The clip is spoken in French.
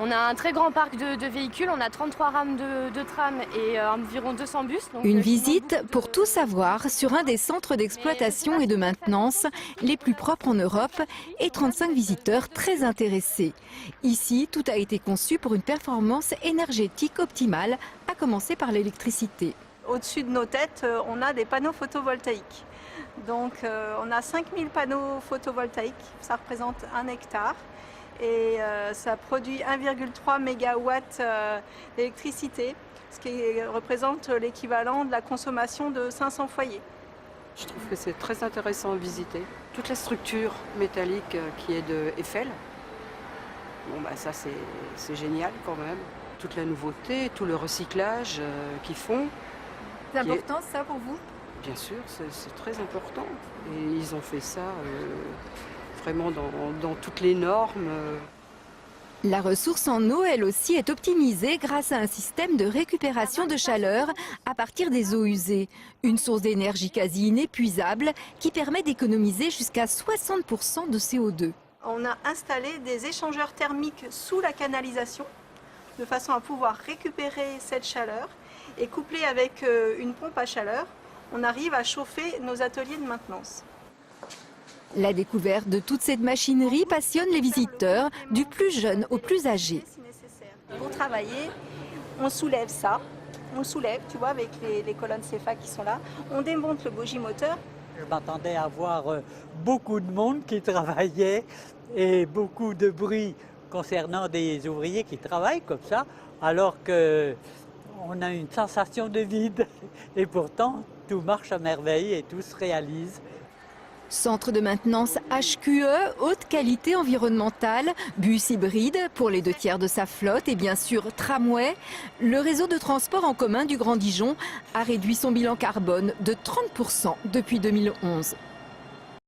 On a un très grand parc de véhicules, on a 33 rames de tram et environ 200 bus. Donc, Une visite pour tout savoir sur un des centres d'exploitation et de maintenance les plus propres en Europe et 35 visiteurs très intéressés. Ici, tout a été conçu pour une performance énergétique optimale, à commencer par l'électricité. Au-dessus de nos têtes, on a des panneaux photovoltaïques. Donc on a 5000 panneaux photovoltaïques, ça représente 1 hectare. Et ça produit 1,3 mégawatts d'électricité, ce qui représente l'équivalent de la consommation de 500 foyers. Je trouve que c'est très intéressant à visiter. Toute la structure métallique qui est de Eiffel, bon, bah, ça c'est génial quand même. Toute la nouveauté, tout le recyclage qu'ils font. C'est important ça pour vous? Bien sûr, c'est très important. Et ils ont fait ça vraiment dans toutes les normes. La ressource en eau, elle aussi, est optimisée grâce à un système de récupération de chaleur à partir des eaux usées. Une source d'énergie quasi inépuisable qui permet d'économiser jusqu'à 60% de CO2. On a installé des échangeurs thermiques sous la canalisation de façon à pouvoir récupérer cette chaleur et couplé avec une pompe à chaleur, on arrive à chauffer nos ateliers de maintenance. La découverte de toute cette machinerie passionne les visiteurs, du plus jeune au plus âgé. Pour travailler, on soulève ça, on soulève, tu vois, avec les colonnes CFA qui sont là, on démonte le bogie-moteur. Je m'attendais à voir beaucoup de monde qui travaillait et beaucoup de bruit concernant des ouvriers qui travaillent comme ça, alors qu'on a une sensation de vide. Et pourtant, tout marche à merveille et tout se réalise. Centre de maintenance HQE, haute qualité environnementale, bus hybride pour les 2/3 de sa flotte et bien sûr tramway. Le réseau de transport en commun du Grand Dijon a réduit son bilan carbone de 30% depuis 2011.